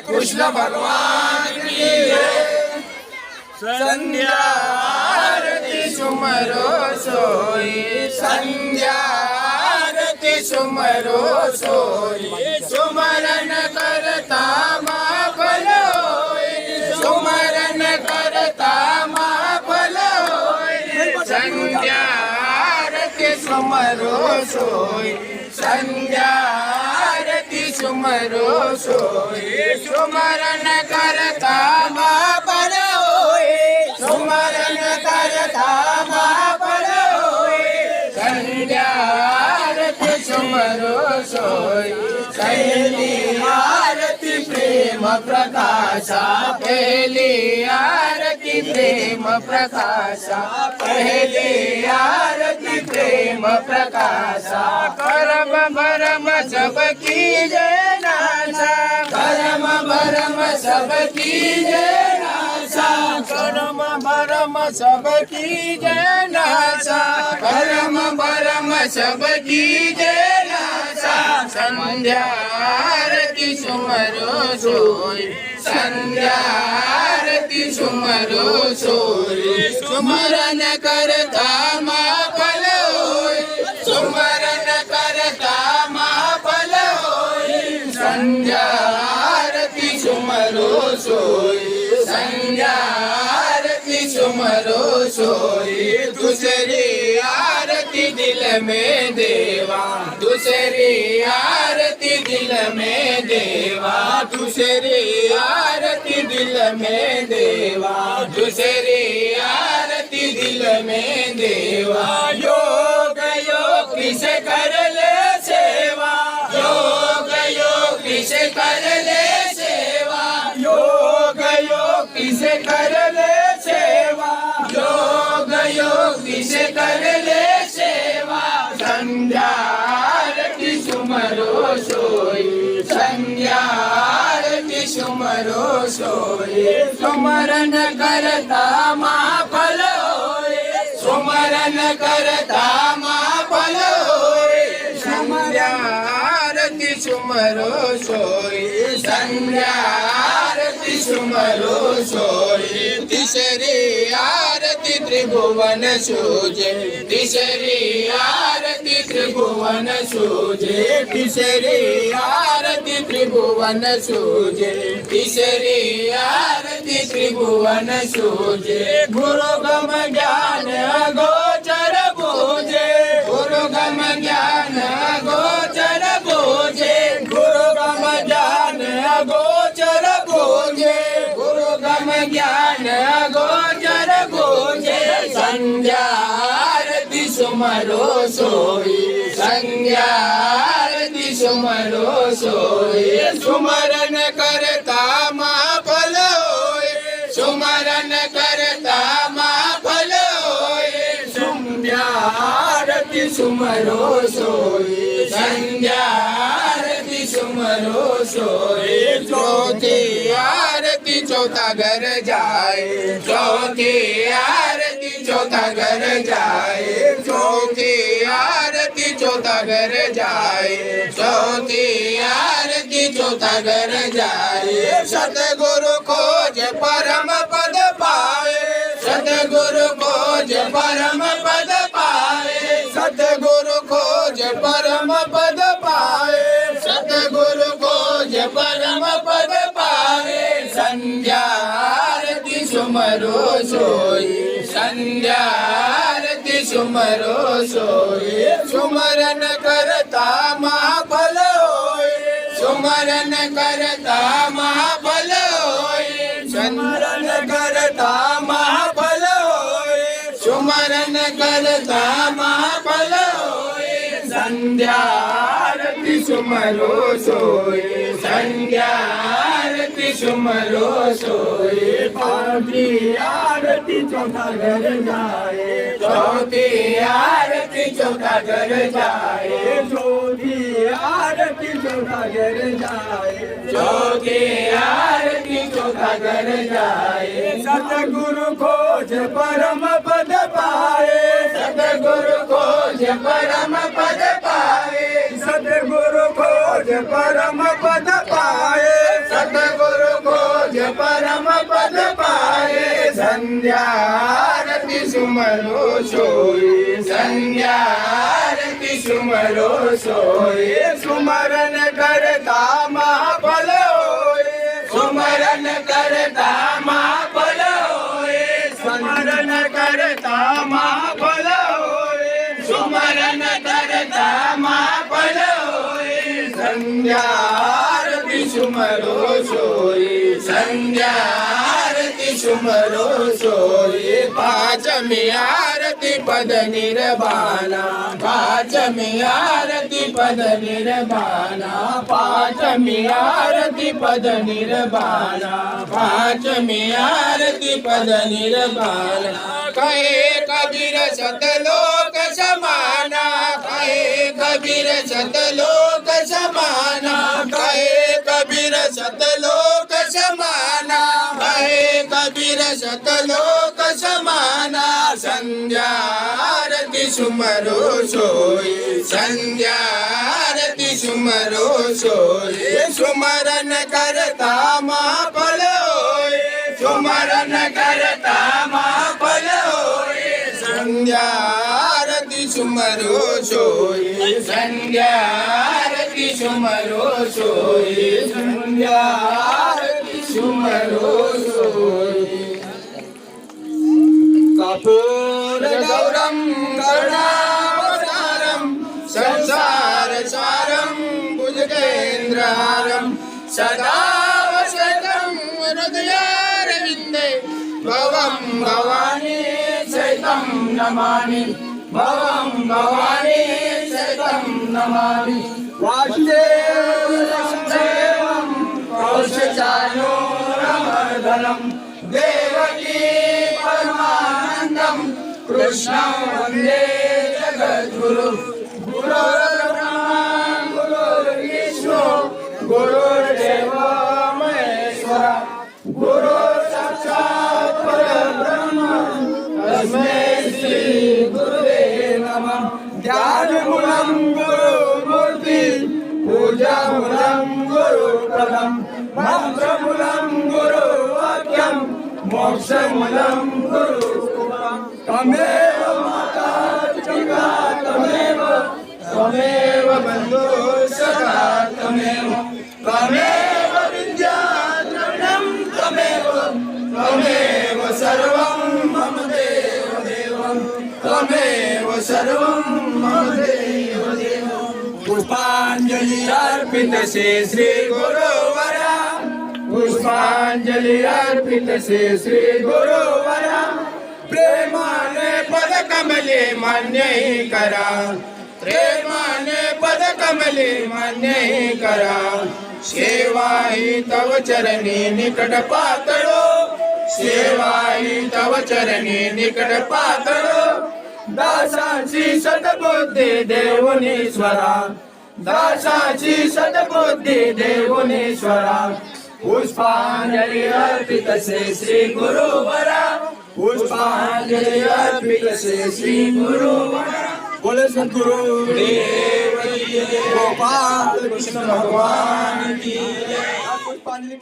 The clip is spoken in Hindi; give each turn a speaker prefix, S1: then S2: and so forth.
S1: कृष्ण भगवान की संध्या आरती सुमरो सोई, संध्या आरती सुमरो सोई, सुमरन करता माँ फल होई, सुमरन करता माँ फल होई, संध्या आरती सुमरो सोई, संध्या आरती सुमरो सोई, सुमरन करता माँ फल होई, सुमरन करता माँ फल होई, संध्या आरती सुमरो सोई, पहली आरती प्रेम प्रकाशा, पहली आरती प्रेम प्रकाशा, पहली आरती प्रेम प्रकाशा, करम भरम सबकी जय नासा, करम भरम सबकी जय नासा, करम भरम सबकी जय नासा, करम भरम सबकी जय नासा, संध्या आरती सुमरो सोई, संध्या आरती सुमरो सोई, सुमरन करता माँ फल होई, सुमरन करता माँ फल होई, संध्या आरती सुमरो सोई, संध्या आरती सुमरो सोई, दूसरी आरती दिल में देवा, दूसरी आरती दिल में देवा, दूसरी आरती दिल में देवा, दूसरी आरती दिल में देवा, योग योगी से कर ले सेवा, योग योगी से कर ले सेवा, योग योगी से कर ले सेवा, योग योगी से कर ले सेवा, संध्या आरती सुमरो सोई, संध्या आरती सुमरो सोई, सुमरन करता माँ फल होई, सुमरन करता माँ फल होई, संध्या आरती सुमरो सोई, संध्या आरती सुमरो सोई, तीसरी आरती त्रिभुवन सूजे, तीसरी आरती त्रिभुवन सूजे, तीसरी आरती त्रिभुवन सूजे, तीसरी आरती त्रिभुवन सूजे, गुरु गम ज्ञान गोचर बूझे, गुरु गम ज्ञान गोचर बूझे, गुरु गम ज्ञान गोचर बूझे, गुरु गम ज्ञान गोचर बूझे, संध्या आरती सुमरो सोई, संध्या आरती सुमरो सोई, सुमरन करता माँ फल होई, सुमरन करता माँ फल होई, संध्या आरती सुमरो सोई, संध्या आरती सुमरो सोई, चौथी आरती चौथा घर जाए, चौथी आरती चौथा घर जाए, चौथी आरती चौथा घर जाए, चौथी आरती चौथा घर जाए, सतगुरु खोज परम पद पाए, सतगुरु खोज परम पद पाए, सतगुरु खोज परम पद पाए, सतगुरु खोज परम पद पाए, संध्या आरती सुमरो सोई, संध्या आरती सुमरो सोई, सुमरन करता माँ फल होई, सुमरन करता माँ फल होई, सुमरन करता माँ फल होई, सुमरन करता माँ फल होई, संध्या आरती सुमरो सोई, संध्या आरती सुमरो सोई
S2: पांचवी आरती चौथा घर जाए,
S1: चौथी आरती चौथा घर जाए,
S2: चौथी आरती चौथा घर जाए,
S1: चौथी आरती चौथा घर जाए,
S2: सतगुरु खोज परम पद पाए,
S1: सतगुरु खोज परम पद पाए,
S2: सतगुरु खोज परम पद पाए,
S1: सतगुरु खोज परम पद पाए, संध्या आरती सुमरो सोई, संध्या आरती सुमरो सोई,
S2: सुमरन करता महाफल होए,
S1: सुमरन करता महाफल होए,
S2: सुमरन करता महाफल होए,
S1: सुमरन करता महाफल होए, संध्या आरती सुमरो सोई, संध्या आरती सुमरो सोई, पांचमी आरती पद निर्वाणा, पांचमी आरती पद निर्वाणा, पांचमी आरती पद निर्वाणा, पांचमी आरती पद निर्वाणा, कहे कबीर सतलोक समाना, कहे कबीर सतलोक समाना, कहे कबीर सतलोक समाना, कहे कबीर सतलोक समाना, संध्या आरती सुमरो सोई, संध्या आरती सुमरो सोई, सुमरन करता महाफल होए, सुमरन करता महाफल होए, संध्या आरती सुमरो सोई, संध्या आरती सुमरो सोई, संध्या आरती सुमरो सोई,
S2: कपूर
S1: गौरम करुणावतारम संसार सारम भुजगेन्द्रहारम सदा वसतं हृदयारविन्दे भवं भवानी सहितं नमामि, भवं भवानी सहितं नमामि,
S2: वासुदेव देवं
S1: कौशचानूरमर्दनं देवकी परमानन्दं कृष्णं वन्दे जगद्गुरु, गुरुर्ब्रह्मा गुरुर्विष्णु गुरुर्देवो महेश्वरा, गुरु साक्षात् परब्रह्म तस्मै श्री गुरुवे नमः,
S2: ध्यानमूलं गुरुमूर्ति, पूजामूलं गुरुपदं, मंत्रमूलं गुरुवाक्यं, मोक्षमूलं गुरुकृपं, तमेव माता पिता तमेव,
S1: त्वमेव बन्धुः सखा त्वमेव, त्वमेव विद्या द्रविणं त्वमेव, त्वमेव सर्वं मम देव देवं, त्वमेव सर्वं मम देव देवं,
S2: पुष्पांजलि अर्पित से श्री
S1: गुरुवरा, पुष्पांजलि अर्पित से श्री गुरुवरा, प्रेमाने पद कमले मान्य ही करा, प्रेमाने पद कमले मान्य ही करा, सेवा ही तव चरणी निकट पातळो, सेवा ही तव चरणी निकट पातळो, दासाची सद्बुद्धी देवनीश्वरा, दासाची सद्बुद्धी देवनीश्वरा, पुष्पांजलि अर्पित से श्री गुरुवरा, पुष्पांजलि अर्पित से श्री गुरुवरा,
S2: बोले सद्गुरु
S1: देव की जय,
S2: गोपाल
S1: कृष्ण भगवान की जय।
S2: पुष्पांजलि